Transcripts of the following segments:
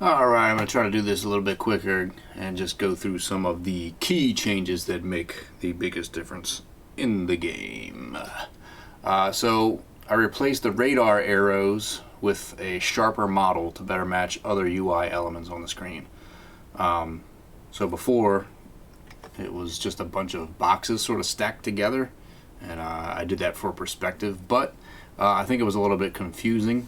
Alright, I'm going to try to do this a little bit quicker and just go through some of the key changes that make the biggest difference in the game. So I replaced the radar arrows with a sharper model to better match other UI elements on the screen. So before, it was just a bunch of boxes sort of stacked together, and I did that for perspective, but I think it was a little bit confusing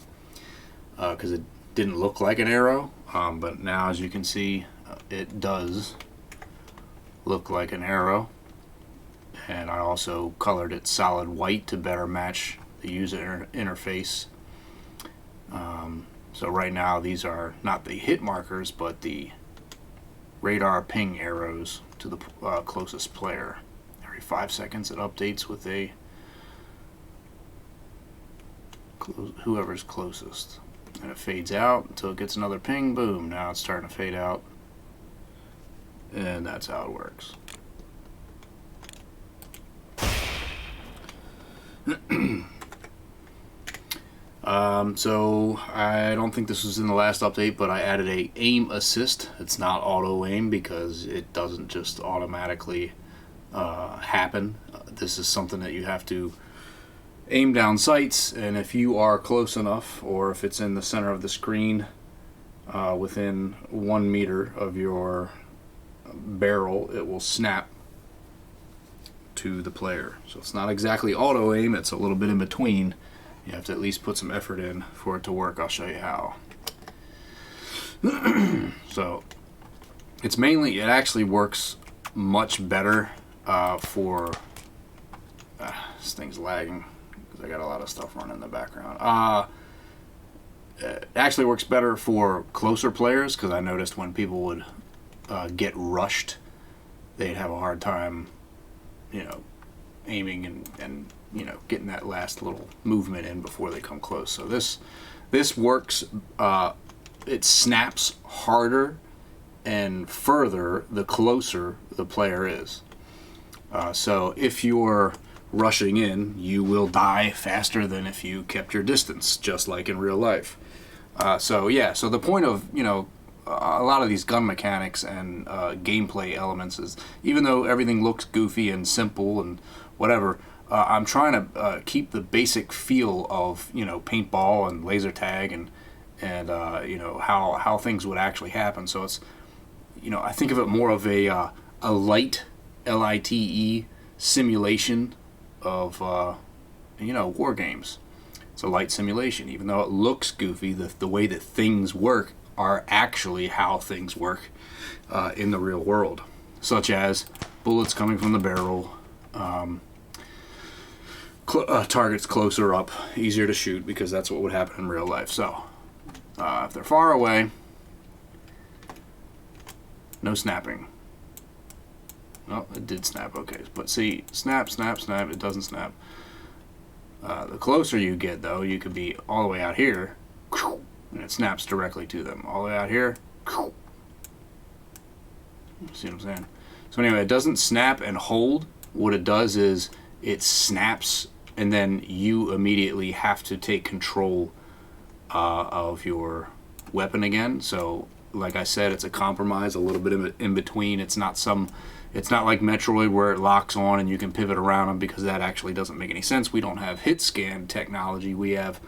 because it didn't look like an arrow, but now as you can see it does look like an arrow, and I also colored it solid white to better match the user interface. So right now these are not the hit markers but the radar ping arrows to the closest player. Every 5 seconds it updates with a whoever's closest, and it fades out until it gets another ping. Boom, now it's starting to fade out, and that's how it works. So I don't think this was in the last update, but I added a aim assist. It's not auto aim because it doesn't just automatically happen. This is something that you have to aim down sights, and if you are close enough, or if it's in the center of the screen within 1 meter of your barrel, it will snap to the player. So it's not exactly auto aim, it's a little bit in between. You have to at least put some effort in for it to work. I'll show you how. So it's mainly, it actually works much better for this thing's lagging because I got a lot of stuff running in the background. It actually works better for closer players because I noticed when people would get rushed, they'd have a hard time, aiming and getting that last little movement in before they come close. So this works. It snaps harder and further the closer the player is. So if you're rushing in, you will die faster than if you kept your distance, just like in real life. So the point of a lot of these gun mechanics and gameplay elements is, even though everything looks goofy and simple and whatever, I'm trying to keep the basic feel of paintball and laser tag and how things would actually happen. So it's I think of it more of a light LITE simulation of war games. It's a light simulation, even though it looks goofy. The way that things work are actually how things work in the real world, such as bullets coming from the barrel. Targets closer up, easier to shoot because that's what would happen in real life. So if they're far away, no snapping. Oh, it did snap. Okay, but see, snap, snap, snap, it doesn't snap. The closer you get, though, you could be all the way out here, and it snaps directly to them. All the way out here, see what I'm saying? So anyway, it doesn't snap and hold. What it does is it snaps, and then you immediately have to take control of your weapon again. So like I said, it's a compromise, a little bit in between. It's not like Metroid where it locks on and you can pivot around them, because that actually doesn't make any sense. We don't have hit scan technology. We have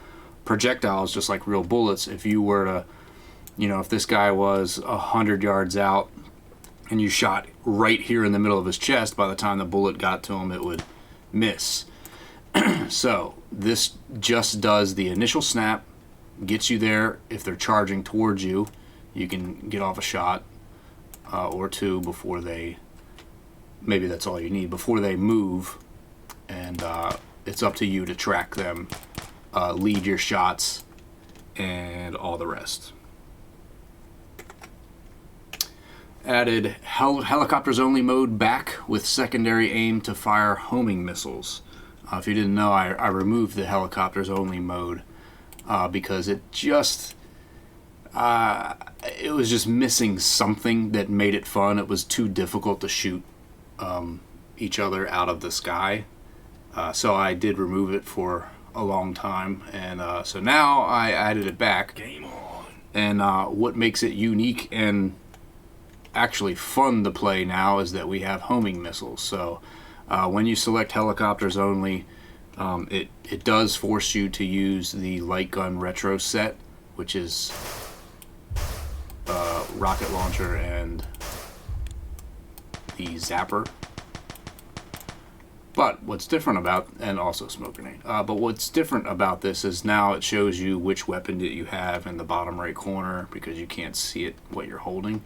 projectiles just like real bullets. If you were to, if this guy was 100 yards out and you shot right here in the middle of his chest, by the time the bullet got to him, it would miss. So this just does the initial snap, gets you there. If they're charging towards you, you can get off a shot or two before they, maybe that's all you need, before they move, and it's up to you to track them, lead your shots, and all the rest. Added helicopters only mode back with secondary aim to fire homing missiles. If you didn't know, I removed the helicopters only mode because it was just missing something that made it fun. It was too difficult to shoot each other out of the sky. So I did remove it for a long time, and so now I added it back. Game on. And what makes it unique and actually fun to play now is that we have homing missiles. So when you select helicopters only, it does force you to use the light gun retro set, which is rocket launcher and the zapper. But what's different about, and also smoke grenade, but what's different about this is now it shows you which weapon that you have in the bottom right corner, because you can't see it what you're holding.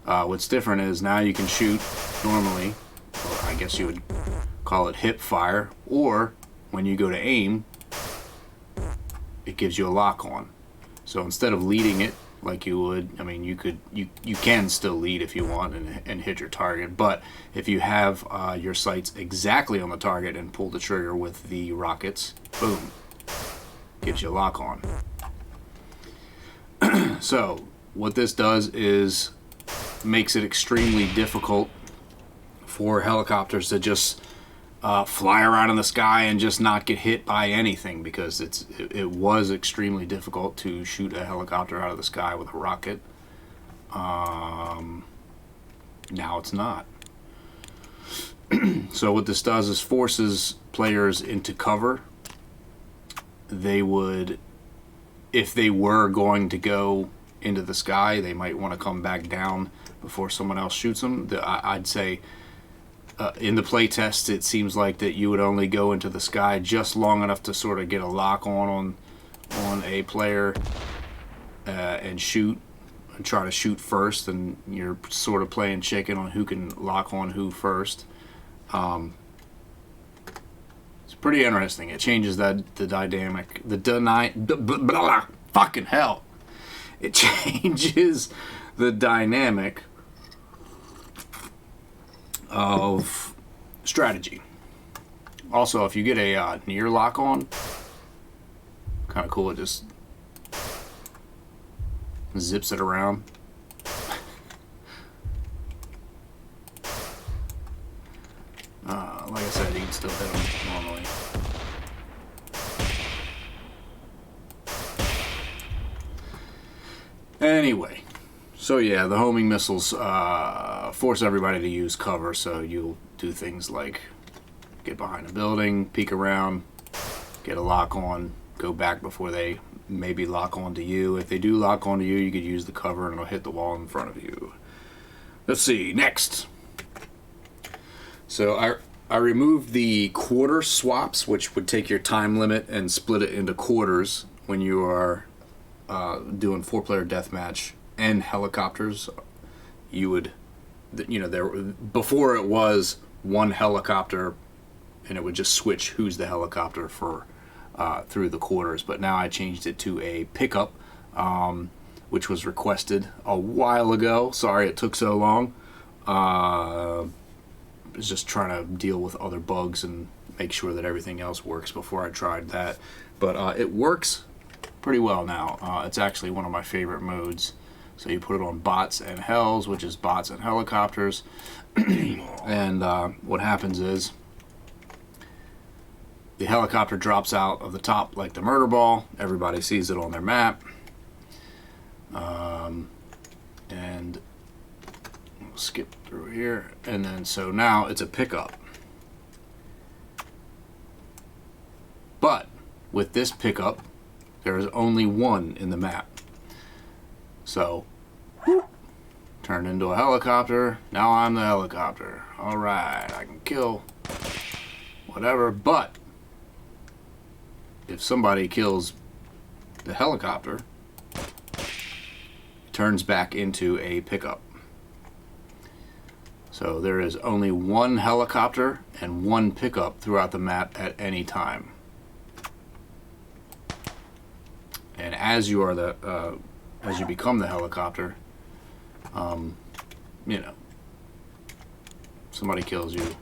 What's different is now you can shoot normally, or I guess you would call it hip fire, or when you go to aim, it gives you a lock on. So instead of leading it like you would, I mean, you can still lead if you want and hit your target, but if you have your sights exactly on the target and pull the trigger with the rockets, boom, gives you a lock on. So what this does is makes it extremely difficult for helicopters to just fly around in the sky and just not get hit by anything, because it was extremely difficult to shoot a helicopter out of the sky with a rocket. Now it's not. So what this does is forces players into cover. They would, if they were going to go into the sky, they might want to come back down before someone else shoots them. I'd say in the play test, it seems like that you would only go into the sky just long enough to sort of get a lock on a player and shoot, and try to shoot first, and you're sort of playing chicken on who can lock on who first. It's pretty interesting. It changes the dynamic. Fucking hell! It changes the dynamic of strategy. Also, if you get a near lock on, kind of cool. It just zips it around. Like I said, you can still hit them normally. Anyway, so yeah, the homing missiles force everybody to use cover, so you'll do things like get behind a building, peek around, get a lock on, go back before they maybe lock onto you. If they do lock onto you, you could use the cover and it'll hit the wall in front of you. Let's see, next. So I removed the quarter swaps, which would take your time limit and split it into quarters when you are doing 4-player deathmatch and helicopters. You would, before it was one helicopter and it would just switch who's the helicopter for through the quarters, but now I changed it to a pickup, which was requested a while ago. Sorry it took so long. I was just trying to deal with other bugs and make sure that everything else works before I tried that, but it works pretty well now. It's actually one of my favorite modes. So you put it on bots and hells, which is bots and helicopters. And what happens is the helicopter drops out of the top like the murder ball. Everybody sees it on their map. And we'll skip through here. And then so now it's a pickup. But with this pickup, there is only one in the map. So, turned into a helicopter. Now I'm the helicopter. Alright, I can kill whatever, but if somebody kills the helicopter, it turns back into a pickup. So there is only one helicopter and one pickup throughout the map at any time. And as you are as you become the helicopter, somebody kills you.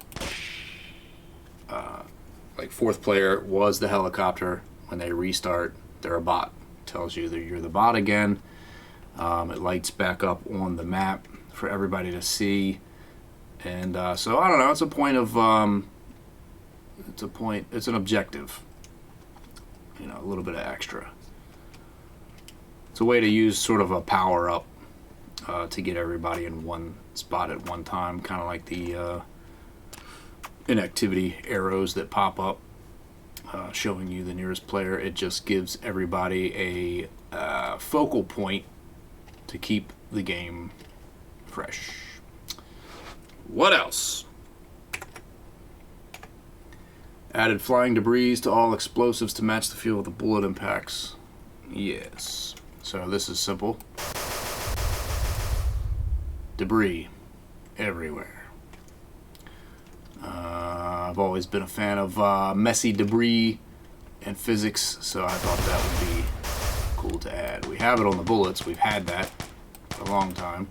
Like 4th player was the helicopter. When they restart, they're a bot. Tells you that you're the bot again. It lights back up on the map for everybody to see. And so I don't know. It's a point of it's an objective. A little bit of extra. It's a way to use sort of a power up to get everybody in one spot at one time, kind of like the inactivity arrows that pop up showing you the nearest player. It just gives everybody a focal point to keep the game fresh. What else? Added flying debris to all explosives to match the feel of the bullet impacts. Yes. So this is simple. Debris everywhere. I've always been a fan of messy debris and physics, so I thought that would be cool to add. We have it on the bullets. We've had that for a long time.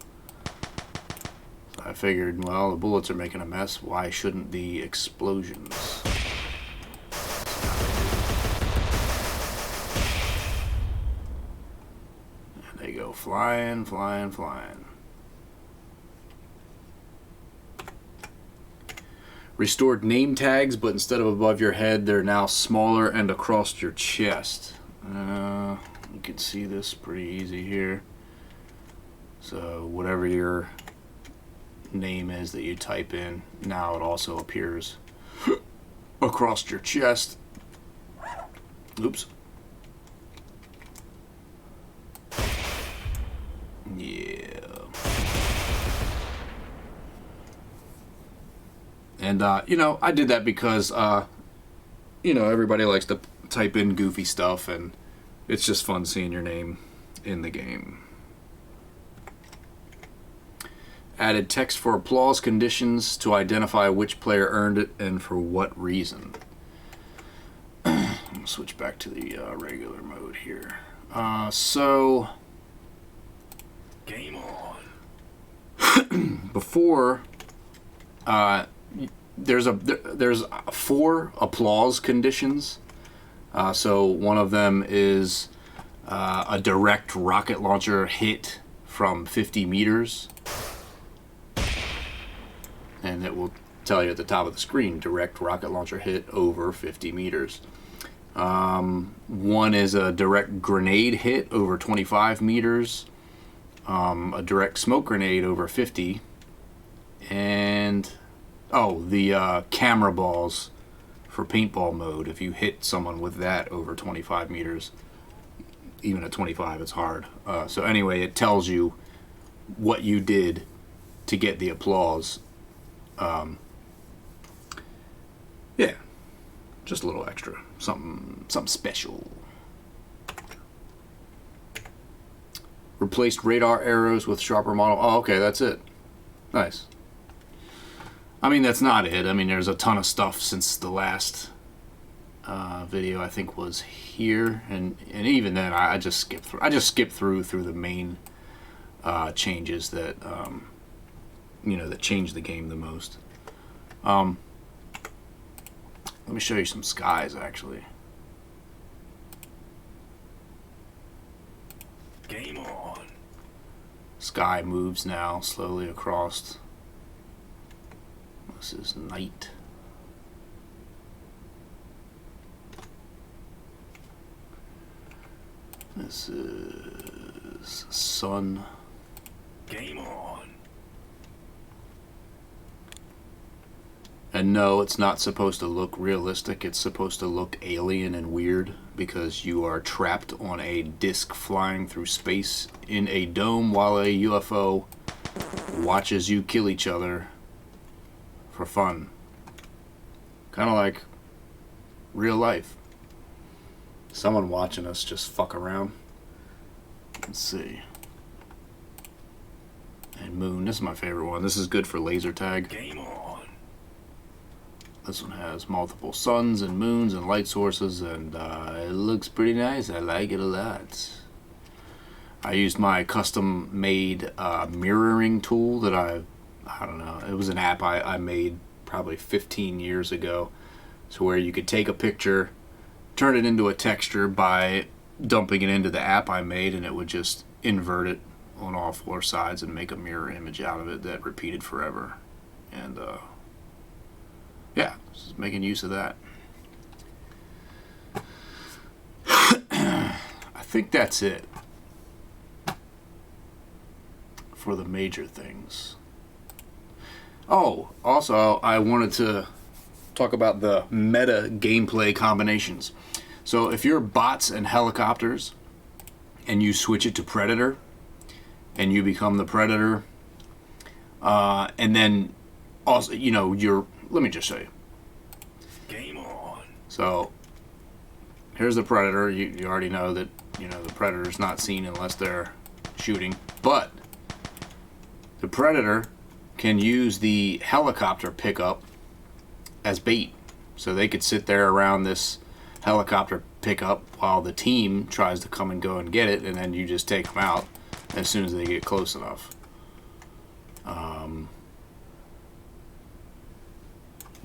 So I figured, well, the bullets are making a mess. Why shouldn't the explosions? And they go flying, flying, flying. Restored name tags, but instead of above your head, they're now smaller and across your chest. You can see this pretty easy here. So whatever your name is that you type in, now it also appears across your chest. Oops. Yeah. And, I did that because, everybody likes to type in goofy stuff, and it's just fun seeing your name in the game. Added text for applause conditions to identify which player earned it and for what reason. I'm going to switch back to the regular mode here. So, game on. Before, there's 4 applause conditions. So one of them is a direct rocket launcher hit from 50 meters. And it will tell you at the top of the screen, direct rocket launcher hit over 50 meters. One is a direct grenade hit over 25 meters. A direct smoke grenade over 50. And the camera balls for paintball mode. If you hit someone with that over 25 meters, even at 25, it's hard. So anyway, it tells you what you did to get the applause. Yeah, just a little extra, something special. Replaced radar arrows with sharper model. Oh, okay, that's it. Nice. I mean, that's not it. I mean, there's a ton of stuff since the last video I think was here, and even then I just skipped through. I just skipped through the main changes that that change the game the most. Let me show you some skies actually. Game on. Sky moves now slowly across. This is night. This is sun. Game on. And no, it's not supposed to look realistic. It's supposed to look alien and weird because you are trapped on a disc flying through space in a dome while a UFO watches you kill each other for fun. Kind of like real life. Someone watching us just fuck around. Let's see. And moon, this is my favorite one. This is good for laser tag. Game on. This one has multiple suns and moons and light sources, and it looks pretty nice. I like it a lot. I used my custom-made mirroring tool that I don't know. It was an app I made probably 15 years ago. So where you could take a picture, turn it into a texture by dumping it into the app I made, and it would just invert it on all 4 sides and make a mirror image out of it that repeated forever. And yeah, just making use of that. I think that's it. for the major things. Oh, also, I wanted to talk about the meta gameplay combinations. So if you're bots and helicopters and you switch it to Predator and you become the Predator, and then also, you know, let me just show you. Game on. So here's the Predator. You already know that, you know, the Predator's not seen unless they're shooting. But the Predator can use the helicopter pickup as bait. So they could sit there around this helicopter pickup while the team tries to come and go and get it, and then you just take them out as soon as they get close enough.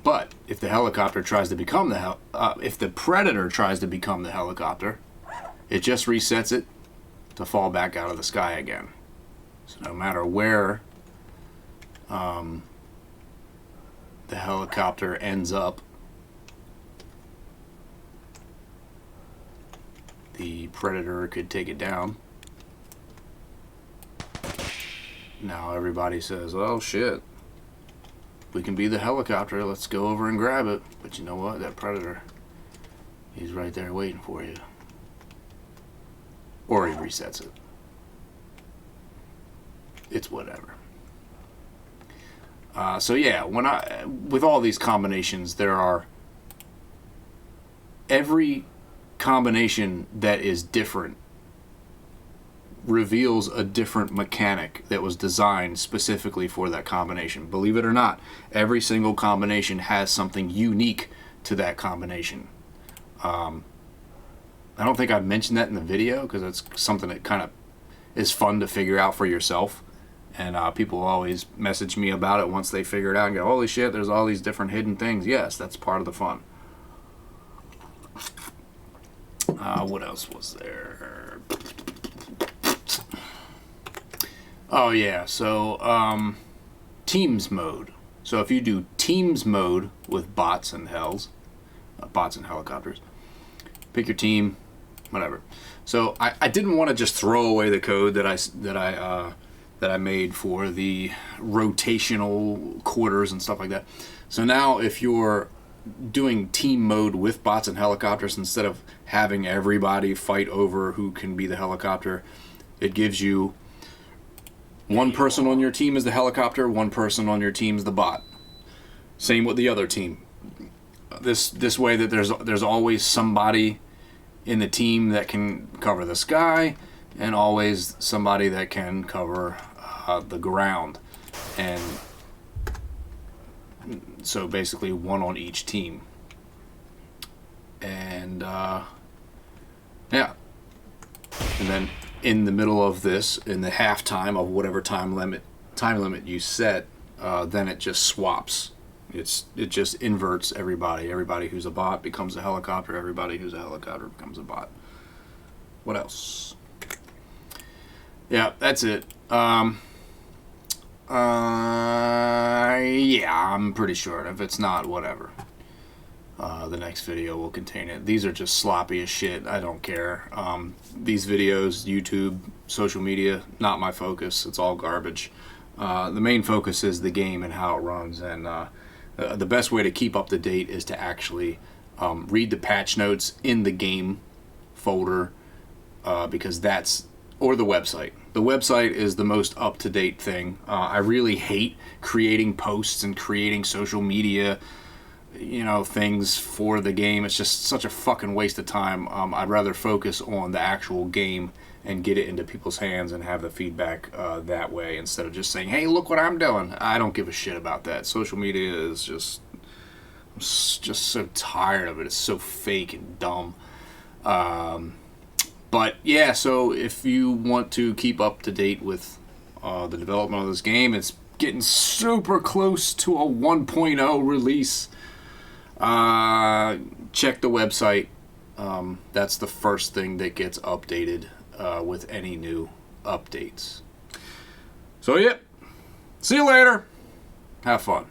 But if the helicopter tries to become if the Predator tries to become the helicopter, it just resets it to fall back out of the sky again. So no matter where the helicopter ends up, the Predator could take it down. Now everybody says, oh shit, we can be the helicopter, let's go over and grab it. But you know what, that Predator, he's right there waiting for you. Or he resets it. It's whatever. So yeah, with all these combinations, there are every combination that is different reveals a different mechanic that was designed specifically for that combination. Believe it or not, every single combination has something unique to that combination. I don't think I've mentioned that in the video because it's something that kind of is fun to figure out for yourself. And people always message me about it once they figure it out and go, holy shit, there's all these different hidden things. Yes, that's part of the fun. What else was there? Oh yeah, so teams mode. So if you do teams mode with bots and bots and helicopters, pick your team, whatever. So I didn't want to just throw away the code that I made for the rotational quarters and stuff like that. So now if you're doing team mode with bots and helicopters, instead of having everybody fight over who can be the helicopter, it gives you one person on your team is the helicopter, one person on your team is the bot. Same with the other team. This way that there's always somebody in the team that can cover the sky, and always somebody that can cover the ground. And so basically one on each team. And yeah. And then in the middle of this, in the halftime of whatever time limit you set, then it just swaps. It just inverts everybody. Everybody who's a bot becomes a helicopter. Everybody who's a helicopter becomes a bot. What else? Yeah, that's it. Yeah, I'm pretty sure. If it's not, whatever. The next video will contain it. These are just sloppy as shit. I don't care. These videos, YouTube, social media, not my focus. It's all garbage. The main focus is the game and how it runs. And the best way to keep up to date is to actually read the patch notes in the game folder, because or the website. The website is the most up-to-date thing. I really hate creating posts and creating social media, things for the game. It's just such a fucking waste of time. I'd rather focus on the actual game and get it into people's hands and have the feedback that way, instead of just saying, hey, look what I'm doing. I don't give a shit about that. Social media is I'm just so tired of it. It's so fake and dumb. But yeah, so if you want to keep up to date with the development of this game, it's getting super close to a 1.0 release. Check the website. That's the first thing that gets updated with any new updates. So, yep. See you later. Have fun.